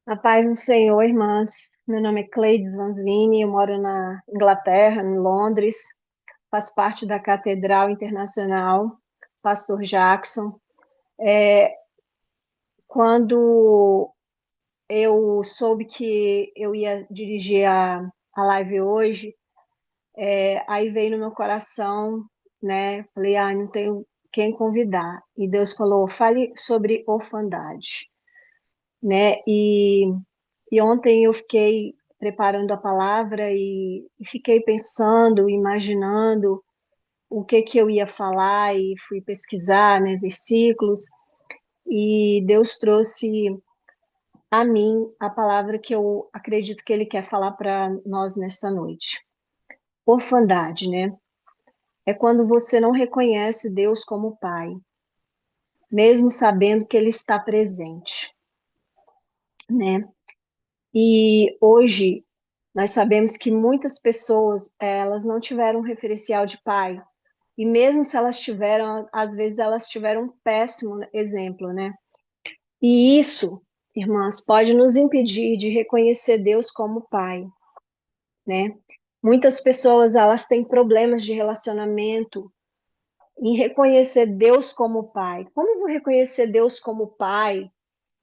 A paz do Senhor, irmãs. Meu nome é Cleides Vanzini, eu moro na Inglaterra, em Londres, faço parte da Catedral Internacional, Pastor Jackson. Quando eu soube que eu ia dirigir a live hoje, aí veio no meu coração, né? Falei, não tenho quem convidar. E Deus falou, fale sobre orfandade, né? E ontem eu fiquei preparando a palavra e fiquei pensando, imaginando o que eu ia falar e fui pesquisar, né, versículos, e Deus trouxe a mim a palavra que eu acredito que Ele quer falar para nós nessa noite. Orfandade, né? É quando você não reconhece Deus como Pai, mesmo sabendo que Ele está presente, né? E hoje nós sabemos que muitas pessoas, elas não tiveram um referencial de pai. E mesmo se elas tiveram, às vezes elas tiveram um péssimo exemplo, né? E isso, irmãs, pode nos impedir de reconhecer Deus como pai, né? Muitas pessoas, elas têm problemas de relacionamento em reconhecer Deus como pai. Como eu vou reconhecer Deus como pai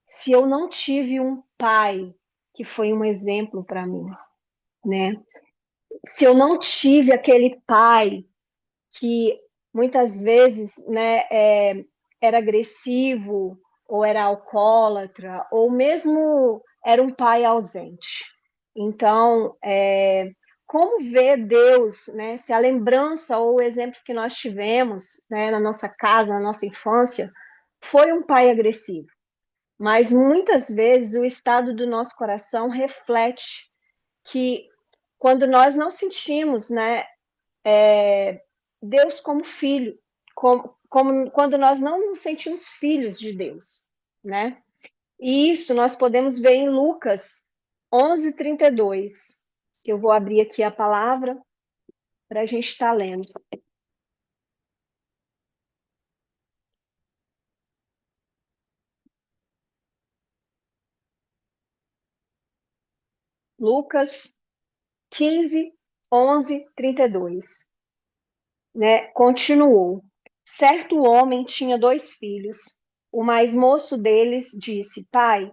se eu não tive um pai que foi um exemplo para mim, né? Se eu não tive aquele pai que muitas vezes, né, era agressivo, ou era alcoólatra, ou mesmo era um pai ausente. Então, como ver Deus, né, se a lembrança ou o exemplo que nós tivemos, né, na nossa casa, na nossa infância, foi um pai agressivo. Mas muitas vezes o estado do nosso coração reflete que quando nós não sentimos, né, Deus como filho, como quando nós não nos sentimos filhos de Deus, né? E isso nós podemos ver em Lucas 11:32. Eu vou abrir aqui a palavra para a gente estar lendo. Lucas 15:11-32, né? Continuou. Certo homem tinha 2 filhos. O mais moço deles disse: Pai,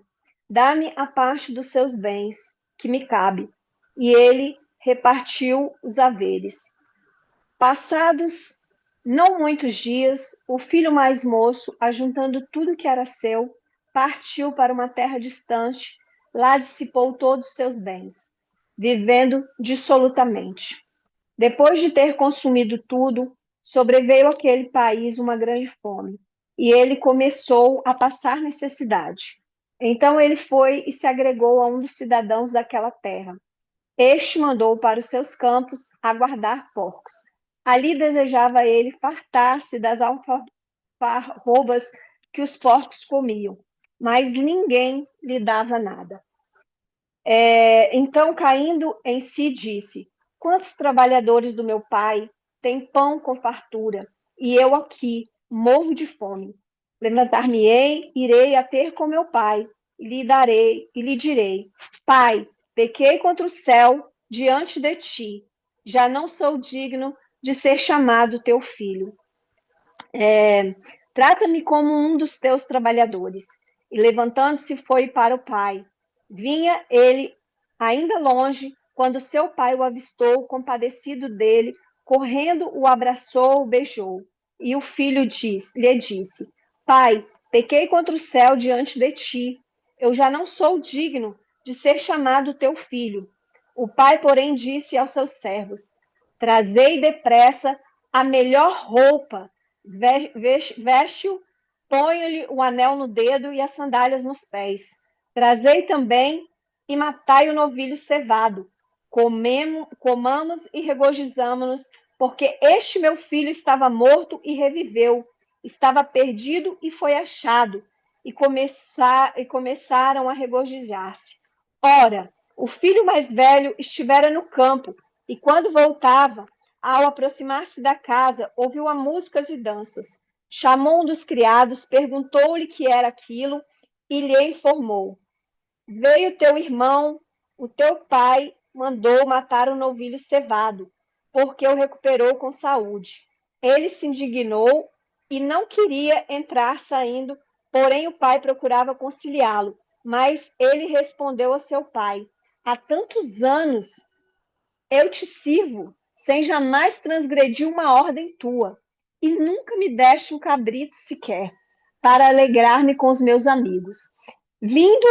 dá-me a parte dos seus bens, que me cabe. E ele repartiu os haveres. Passados não muitos dias, o filho mais moço, ajuntando tudo que era seu, partiu para uma terra distante, lá dissipou todos os seus bens, vivendo dissolutamente. Depois de ter consumido tudo, sobreveio àquele país uma grande fome, e ele começou a passar necessidade. Então ele foi e se agregou a um dos cidadãos daquela terra. Este mandou para os seus campos a guardar porcos. Ali desejava ele fartar-se das alfarrobas que os porcos comiam, mas ninguém lhe dava nada. Então, caindo em si, disse: Quantos trabalhadores do meu pai têm pão com fartura, e eu aqui morro de fome? Levantar-me-ei, irei a ter com meu pai, e lhe darei, e lhe direi: Pai, pequei contra o céu diante de ti, já não sou digno de ser chamado teu filho. Trata-me como um dos teus trabalhadores. E levantando-se foi para o pai. Vinha ele ainda longe, quando seu pai o avistou, compadecido dele, correndo o abraçou, o beijou. E o filho lhe disse: Pai, pequei contra o céu diante de ti. Eu já não sou digno de ser chamado teu filho. O pai, porém, disse aos seus servos: Trazei depressa a melhor roupa, veste-o, ponha-lhe o anel no dedo e as sandálias nos pés. Trazei também e matai o novilho cevado. Comamos e regozijamo-nos, porque este meu filho estava morto e reviveu, estava perdido e foi achado. E começaram a regozijar-se. Ora, o filho mais velho estivera no campo, e quando voltava, ao aproximar-se da casa, ouviu a músicas e danças. Chamou um dos criados, perguntou-lhe que era aquilo e lhe informou. Veio teu irmão, o teu pai mandou matar o novilho cevado, porque o recuperou com saúde. Ele se indignou e não queria entrar saindo, porém o pai procurava conciliá-lo. Mas ele respondeu a seu pai: há tantos anos eu te sirvo, sem jamais transgredir uma ordem tua, e nunca me deste um cabrito sequer, para alegrar-me com os meus amigos. Vindo,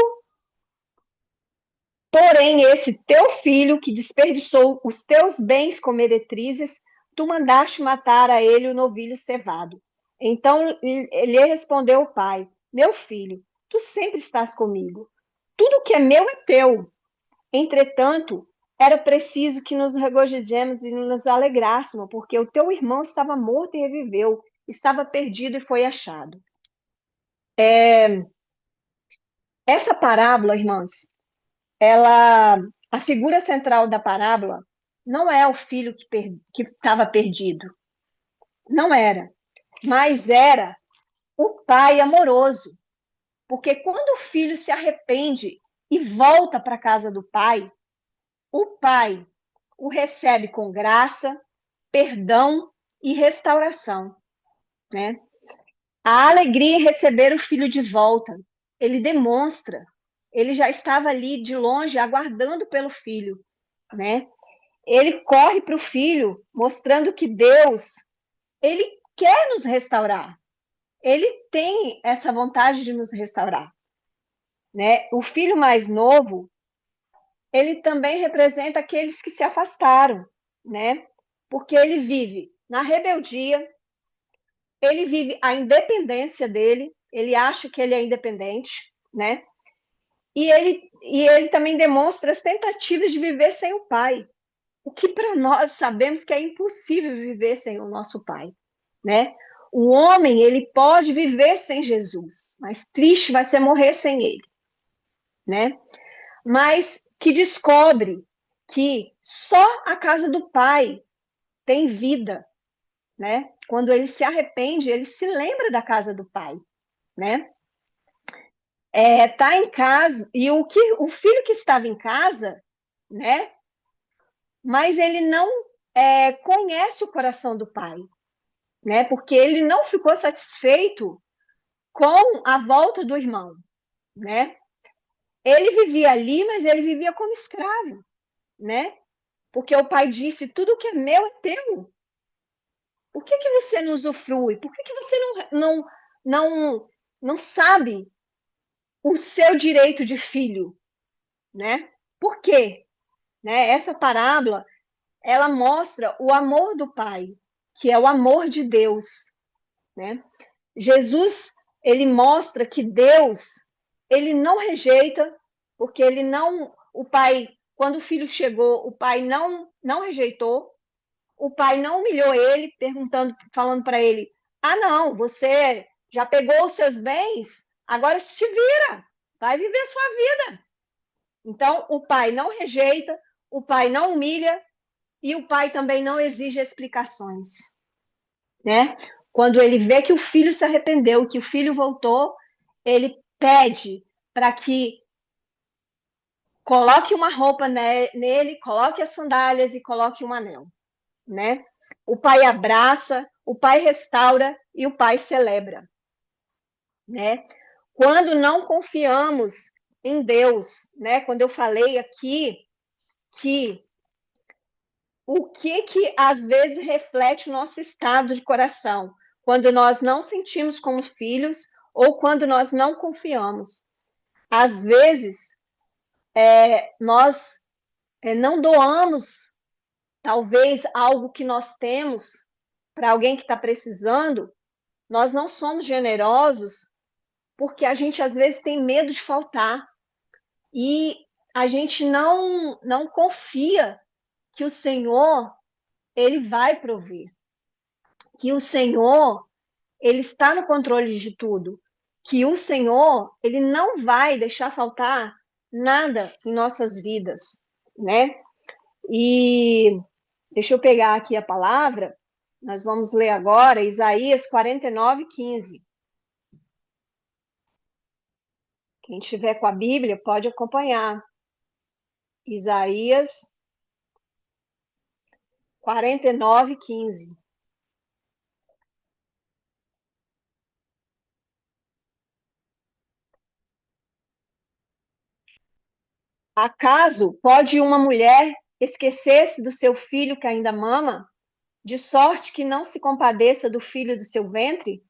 porém, esse teu filho, que desperdiçou os teus bens com meretrizes, tu mandaste matar a ele o novilho cevado. Então ele respondeu ao pai: meu filho, tu sempre estás comigo. Tudo que é meu é teu. Entretanto, era preciso que nos regozijemos e nos alegrássemos, porque o teu irmão estava morto e reviveu, estava perdido e foi achado. Essa parábola, irmãs, a figura central da parábola não é o filho que estava perdido, não era, mas era o pai amoroso, porque quando o filho se arrepende e volta para a casa do pai, o pai o recebe com graça, perdão e restauração, né? A alegria em receber o filho de volta, ele demonstra, ele já estava ali de longe aguardando pelo filho, né? Ele corre para o filho, mostrando que Deus, ele quer nos restaurar. Ele tem essa vontade de nos restaurar, né? O filho mais novo, ele também representa aqueles que se afastaram, né? Porque ele vive na rebeldia, ele vive a independência dele, ele acha que ele é independente, né? E ele também demonstra as tentativas de viver sem o pai, o que para nós sabemos que é impossível viver sem o nosso pai, né? O homem, ele pode viver sem Jesus, mas triste vai ser morrer sem ele, né? Mas que descobre que só a casa do pai tem vida, né? Quando ele se arrepende, ele se lembra da casa do pai, né? Tá em casa e o filho que estava em casa, né? Mas ele não conhece o coração do pai, né? Porque ele não ficou satisfeito com a volta do irmão, né? Ele vivia ali, mas ele vivia como escravo, né? Porque o pai disse: tudo que é meu é teu. Por que você não usufrui? Por que você não, não sabe o seu direito de filho, né? Por quê? Né? Essa parábola, ela mostra o amor do Pai, que é o amor de Deus, né? Jesus, ele mostra que Deus, ele não rejeita, porque ele não, o Pai, quando o filho chegou, o Pai não rejeitou, o Pai não humilhou ele, perguntando, falando para ele: "Ah, não, você já pegou os seus bens, agora se vira, vai viver sua vida". Então, o Pai não rejeita, o Pai não humilha e o Pai também não exige explicações, né? Quando ele vê que o filho se arrependeu, que o filho voltou, ele pede para que coloque uma roupa nele, coloque as sandálias e coloque um anel, né? O pai abraça, o pai restaura e o pai celebra, né? Quando não confiamos em Deus, né? Quando eu falei aqui que o que às vezes reflete o nosso estado de coração, quando nós não sentimos como filhos ou quando nós não confiamos. Às vezes, nós não doamos, talvez, algo que nós temos para alguém que está precisando, nós não somos generosos porque a gente, às vezes, tem medo de faltar e a gente não confia que o Senhor, ele vai prover, que o Senhor, ele está no controle de tudo, que o Senhor, ele não vai deixar faltar nada em nossas vidas, né? E deixa eu pegar aqui a palavra, nós vamos ler agora Isaías 49:15, Quem tiver com a Bíblia pode acompanhar. Isaías 49:15. Acaso pode uma mulher esquecer-se do seu filho que ainda mama, de sorte que não se compadeça do filho do seu ventre?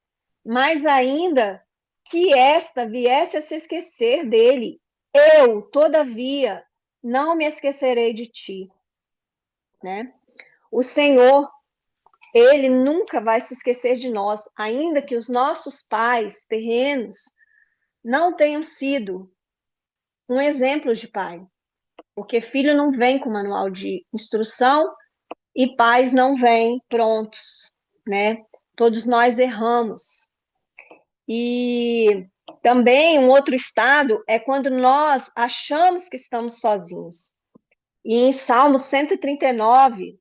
Mas ainda que esta viesse a se esquecer dele, eu, todavia, não me esquecerei de ti, né? O Senhor, ele nunca vai se esquecer de nós, ainda que os nossos pais terrenos não tenham sido um exemplo de pai, porque filho não vem com manual de instrução e pais não vêm prontos, né? Todos nós erramos. E também um outro estado é quando nós achamos que estamos sozinhos. E em Salmo 139,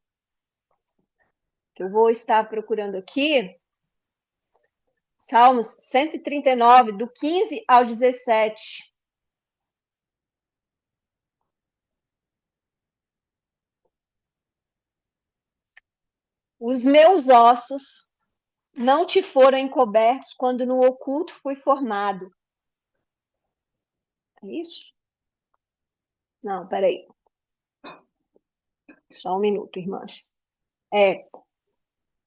que eu vou estar procurando aqui, Salmos 139, do 15 ao 17. Os meus ossos não te foram encobertos quando no oculto fui formado. É isso? Não, peraí. Só um minuto, irmãs. É,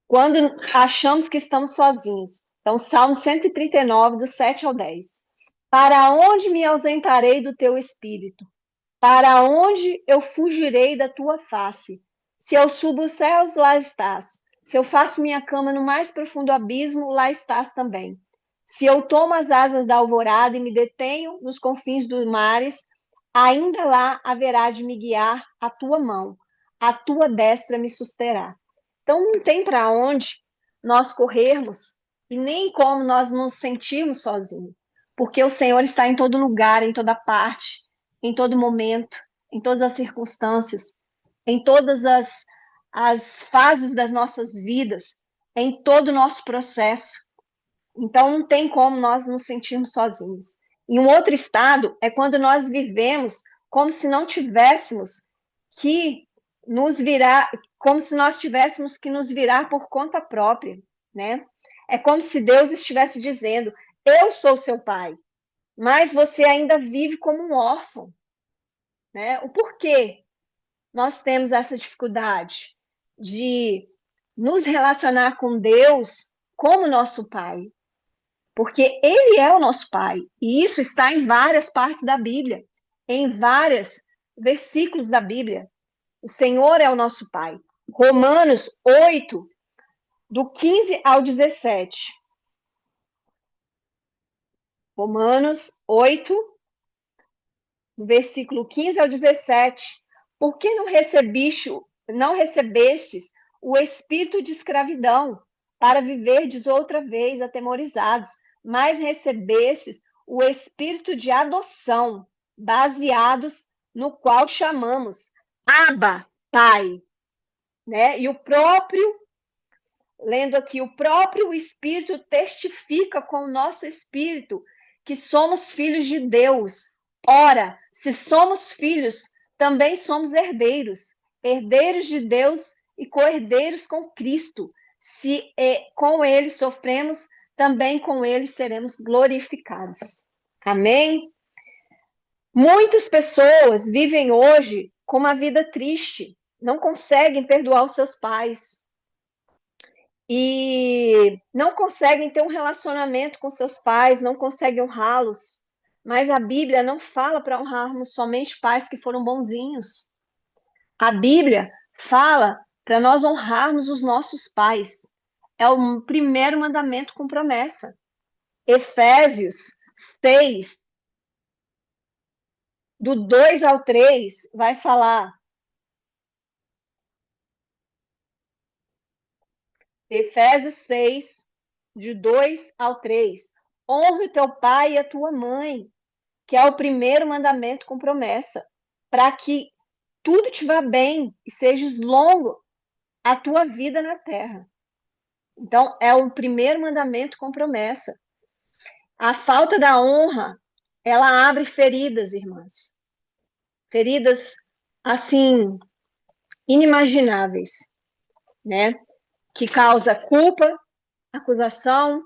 quando achamos que estamos sozinhos. Então, Salmo 139, do 7 ao 10. Para onde me ausentarei do teu espírito? Para onde eu fugirei da tua face? Se eu subo os céus, lá estás. Se eu faço minha cama no mais profundo abismo, lá estás também. Se eu tomo as asas da alvorada e me detenho nos confins dos mares, ainda lá haverá de me guiar a tua mão, a tua destra me susterá. Então não tem para onde nós corrermos e nem como nós nos sentirmos sozinhos, porque o Senhor está em todo lugar, em toda parte, em todo momento, em todas as circunstâncias, em todas as fases das nossas vidas, em todo o nosso processo. Então, não tem como nós nos sentirmos sozinhos. E um outro estado é quando nós vivemos como se não tivéssemos que nos virar, como se nós tivéssemos que nos virar por conta própria, né? É como se Deus estivesse dizendo: eu sou seu pai, mas você ainda vive como um órfão, né? O porquê nós temos essa dificuldade de nos relacionar com Deus como nosso pai? Porque ele é o nosso pai. E isso está em várias partes da Bíblia, em vários versículos da Bíblia. O Senhor é o nosso pai. Romanos 8, do 15 ao 17. Romanos 8, do versículo 15 ao 17. Por que não recebestes o espírito de escravidão para viverdes outra vez atemorizados, mas recebestes o espírito de adoção, baseados no qual chamamos Abba, Pai, né? E o próprio, lendo aqui, o próprio Espírito testifica com o nosso espírito que somos filhos de Deus. Ora, se somos filhos, também somos herdeiros, herdeiros de Deus e co-herdeiros com Cristo. Se com ele sofremos, também com ele seremos glorificados. Amém? Muitas pessoas vivem hoje com uma vida triste, não conseguem perdoar os seus pais e não conseguem ter um relacionamento com seus pais, não conseguem honrá-los. Mas a Bíblia não fala para honrarmos somente pais que foram bonzinhos. A Bíblia fala para nós honrarmos os nossos pais. É o primeiro mandamento com promessa. Efésios 6, do 2 ao 3, vai falar. Efésios 6, de 2 ao 3. Honre o teu pai e a tua mãe, que é o primeiro mandamento com promessa, para que tudo te vá bem e sejas longo a tua vida na terra. Então, é o primeiro mandamento com promessa. A falta da honra ela abre feridas, irmãs. Feridas, assim, inimagináveis, né? Que causa culpa, acusação,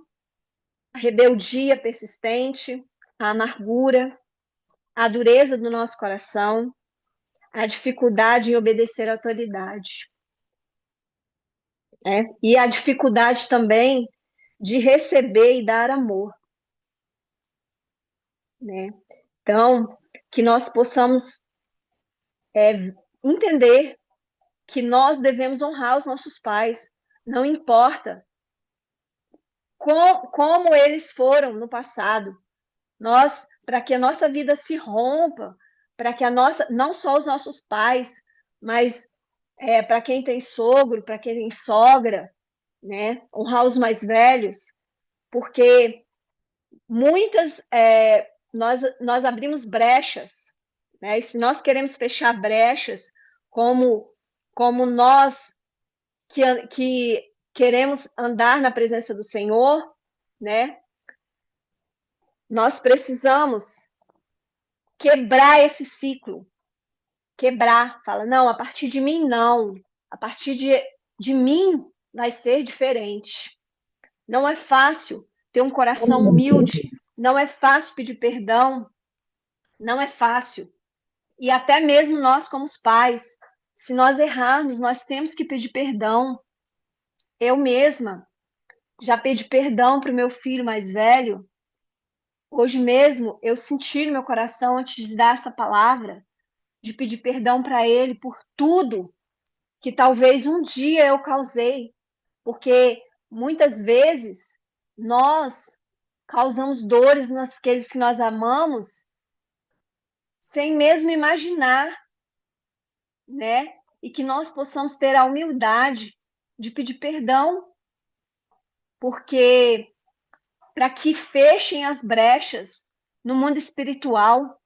a rebeldia persistente, a amargura, a dureza do nosso coração, a dificuldade em obedecer à autoridade, né? E a dificuldade também de receber e dar amor, né? Então, que nós possamos entender que nós devemos honrar os nossos pais, não importa como eles foram no passado. Nós, para que a nossa vida se rompa, para que a nossa, não só os nossos pais, mas para quem tem sogro, para quem tem sogra, né? Honrar os mais velhos, porque muitas nós abrimos brechas, né? E se nós queremos fechar brechas, como nós que queremos andar na presença do Senhor, né? Nós precisamos quebrar esse ciclo, quebrar, fala, não, a partir de mim não, a partir de mim vai ser diferente. Não é fácil ter um coração humilde, não é fácil pedir perdão, não é fácil. E até mesmo nós, como os pais, se nós errarmos, nós temos que pedir perdão. Eu mesma já pedi perdão para o meu filho mais velho. Hoje mesmo eu senti no meu coração, antes de dar essa palavra, de pedir perdão para ele por tudo que talvez um dia eu causei, porque muitas vezes nós causamos dores naqueles que nós amamos sem mesmo imaginar, né? E que nós possamos ter a humildade de pedir perdão, porque para que fechem as brechas no mundo espiritual.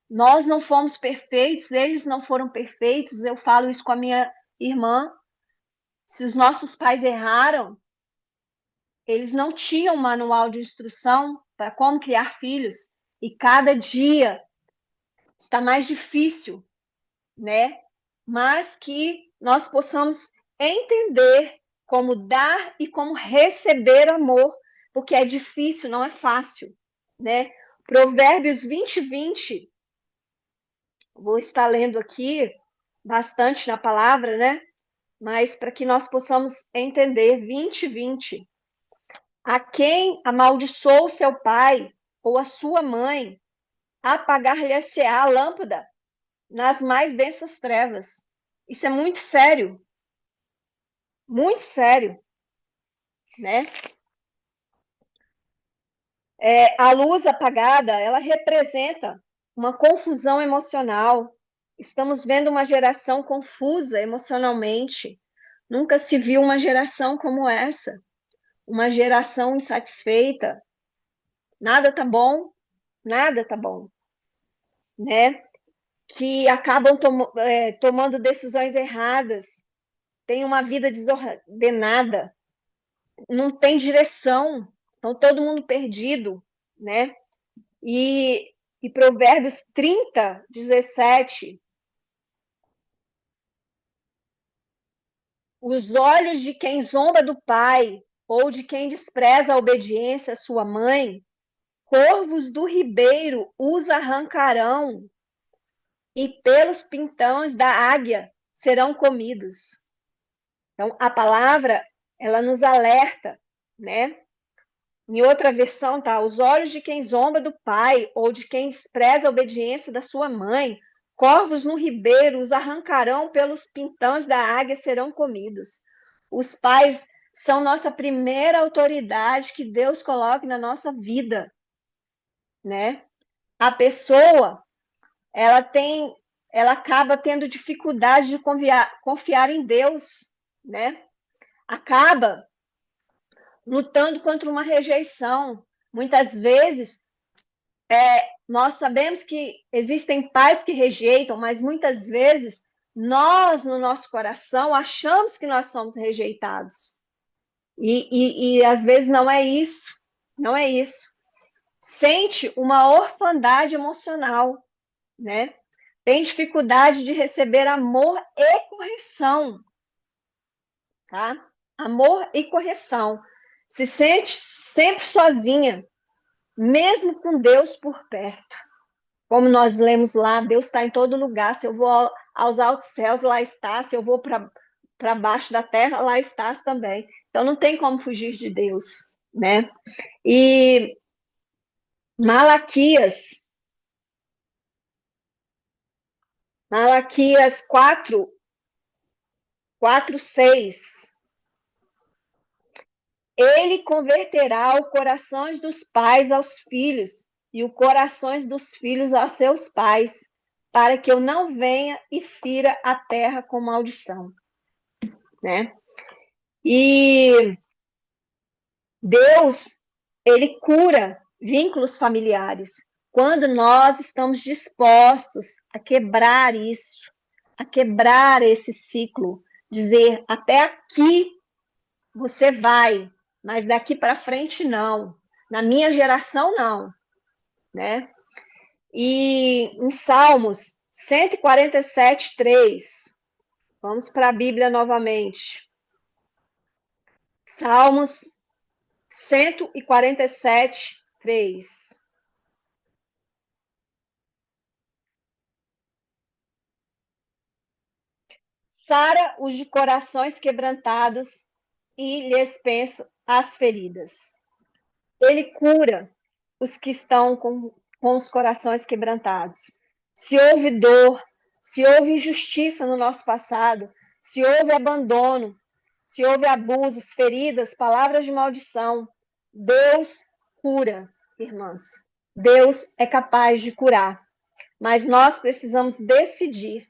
Nós não fomos perfeitos, eles não foram perfeitos. Eu falo isso com a minha irmã. Se os nossos pais erraram, eles não tinham manual de instrução para como criar filhos. E cada dia está mais difícil, né? Mas que nós possamos entender como dar e como receber amor, porque é difícil, não é fácil, né? Provérbios 20, vou estar lendo aqui bastante na palavra, né? Mas para que nós possamos entender, 20. A quem amaldiçoou seu pai ou a sua mãe, apagar-lhe-se-á a lâmpada nas mais densas trevas. Isso é muito sério, né? A luz apagada, ela representa uma confusão emocional. Estamos vendo uma geração confusa emocionalmente. Nunca se viu uma geração como essa. Uma geração insatisfeita. Nada tá bom, né? Que acabam tomando decisões erradas, tem uma vida desordenada, não tem direção, estão todo mundo perdido, né? E Provérbios 30, 17, os olhos de quem zomba do pai ou de quem despreza a obediência à sua mãe, corvos do ribeiro os arrancarão e pelos pintões da águia serão comidos. Então, a palavra, ela nos alerta, né? Em outra versão, tá? Os olhos de quem zomba do pai ou de quem despreza a obediência da sua mãe, corvos no ribeiro os arrancarão pelos pintões da águia serão comidos. Os pais são nossa primeira autoridade que Deus coloca na nossa vida, né? A pessoa, ela acaba tendo dificuldade de confiar em Deus, né? Acaba lutando contra uma rejeição. Muitas vezes, nós sabemos que existem pais que rejeitam, mas muitas vezes nós, no nosso coração, achamos que nós somos rejeitados. E às vezes não é isso, não é isso. sente uma orfandade emocional, né? Tem dificuldade de receber amor e correção, tá? Amor e correção. Se sente sempre sozinha, mesmo com Deus por perto. Como nós lemos lá, Deus está em todo lugar. Se eu vou aos altos céus, lá está. Se eu vou para baixo da terra, lá está também. Então não tem como fugir de Deus, né? E Malaquias, Malaquias 4:6. Ele converterá os corações dos pais aos filhos e os corações dos filhos aos seus pais, para que eu não venha e fira a terra com maldição, né? E Deus, ele cura vínculos familiares quando nós estamos dispostos a quebrar isso, a quebrar esse ciclo, dizer até aqui você vai, mas daqui para frente não. Na minha geração não, né? E em Salmos 147:3, vamos para a Bíblia novamente. Salmos 147:3. Sara os de corações quebrantados e lhes pensa as feridas. Ele cura os que estão com os corações quebrantados. Se houve dor, se houve injustiça no nosso passado, se houve abandono, se houve abusos, feridas, palavras de maldição, Deus cura, irmãs. Deus é capaz de curar. Mas nós precisamos decidir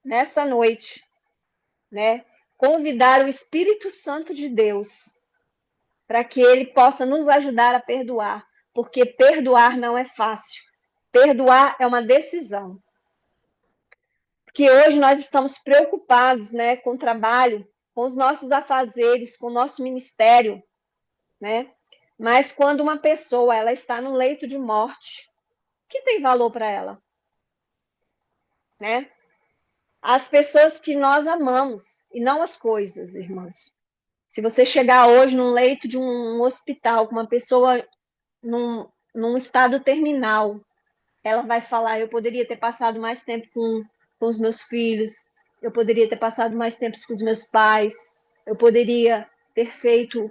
nessa noite, né? Convidar o Espírito Santo de Deus para que ele possa nos ajudar a perdoar, porque perdoar não é fácil. Perdoar é uma decisão. Porque hoje nós estamos preocupados, né, com o trabalho, com os nossos afazeres, com o nosso ministério, né? Mas quando uma pessoa ela está no leito de morte, o que tem valor para ela, né? As pessoas que nós amamos e não as coisas, irmãs. Se você chegar hoje num leito de um hospital com uma pessoa num estado terminal, ela vai falar: eu poderia ter passado mais tempo com os meus filhos, eu poderia ter passado mais tempo com os meus pais, eu poderia ter feito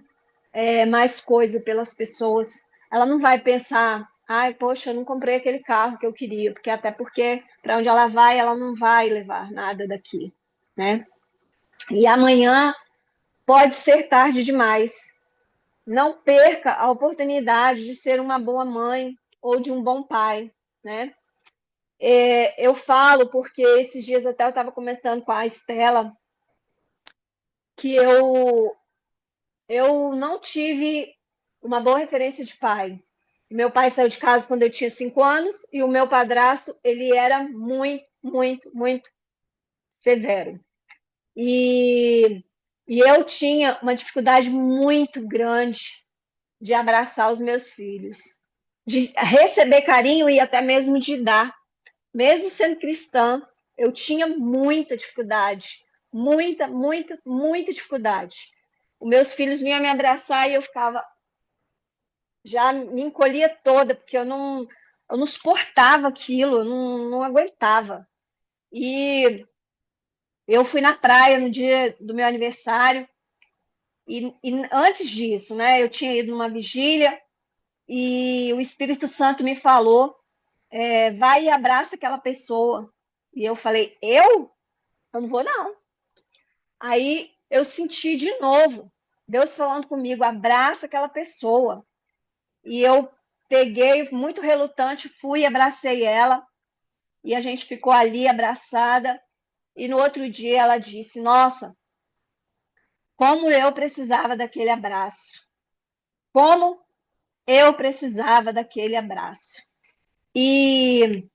mais coisa pelas pessoas. Ela não vai pensar: ai, poxa, eu não comprei aquele carro que eu queria, porque até porque para onde ela vai, ela não vai levar nada daqui, né? E amanhã pode ser tarde demais. Não perca a oportunidade de ser uma boa mãe ou de um bom pai, né? Eu falo porque esses dias até eu estava comentando com a Estela que eu não tive uma boa referência de pai. Meu pai saiu de casa quando eu tinha 5 anos e o meu padrasto, ele era muito, muito, muito severo. E, e eu tinha uma dificuldade muito grande de abraçar os meus filhos, de receber carinho e até mesmo de dar. Mesmo sendo cristã, eu tinha muita dificuldade, muita, muita, muita dificuldade. Os meus filhos vinham me abraçar e eu ficava, já me encolhia toda, porque eu não suportava aquilo, eu não aguentava. E eu fui na praia no dia do meu aniversário, e antes disso, né, eu tinha ido numa vigília, e o Espírito Santo me falou, vai e abraça aquela pessoa. E eu falei: eu não vou não. Aí eu senti de novo Deus falando comigo: abraça aquela pessoa. E eu peguei, muito relutante, fui e abracei ela. E a gente ficou ali abraçada. E no outro dia ela disse: nossa, como eu precisava daquele abraço. Como eu precisava daquele abraço. E,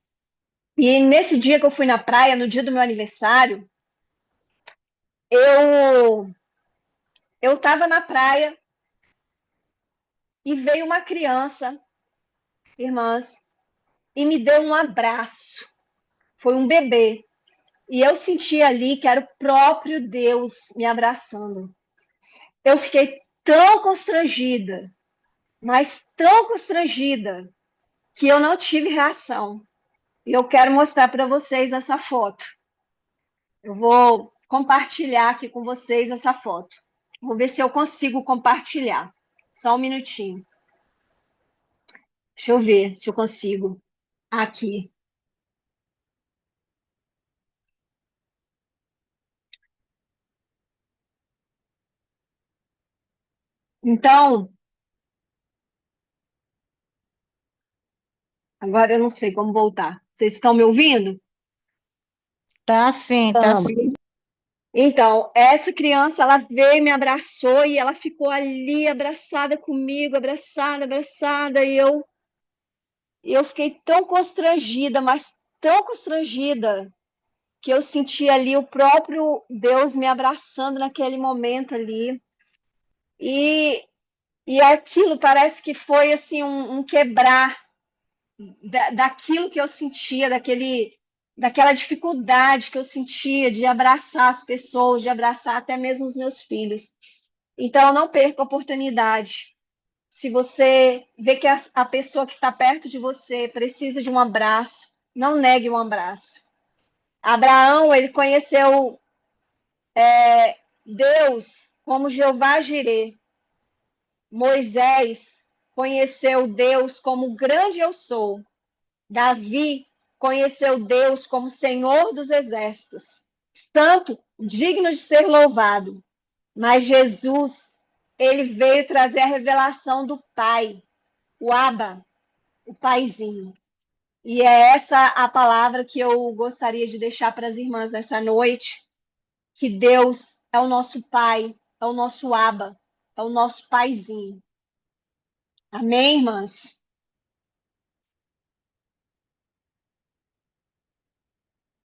e nesse dia que eu fui na praia, no dia do meu aniversário, eu eu estava na praia e veio uma criança irmãs, e me deu um abraço. Foi um bebê. E eu senti ali que era o próprio Deus me abraçando. Eu fiquei tão constrangida, mas tão constrangida, que eu não tive reação. E eu quero mostrar para vocês essa foto. Eu vou compartilhar aqui com vocês essa foto. Vou ver se eu consigo compartilhar. Só um minutinho. Deixa eu ver se eu consigo. Aqui. Então, agora eu não sei como voltar. Vocês estão me ouvindo? Tá sim, tá Estamos. sim. Então, essa criança, ela veio, e me abraçou e ela ficou ali abraçada comigo, abraçada, abraçada, e eu fiquei tão constrangida, mas tão constrangida, que eu senti ali o próprio Deus me abraçando naquele momento ali. E, e aquilo parece que foi assim um quebrar daquilo que eu sentia, daquela dificuldade que eu sentia de abraçar as pessoas, de abraçar até mesmo os meus filhos. Então, não perca a oportunidade. Se você vê que a pessoa que está perto de você precisa de um abraço, não negue um abraço. Abraão, ele conheceu Deus como Jeová Jireh. Moisés conheceu Deus como grande eu sou. Davi conheceu Deus como Senhor dos exércitos, santo, digno de ser louvado. Mas Jesus, ele veio trazer a revelação do Pai, o Abba, o Paizinho. E é essa a palavra que eu gostaria de deixar para as irmãs nessa noite, que Deus é o nosso Pai, é o nosso Abba, é o nosso Paizinho. Amém, irmãs?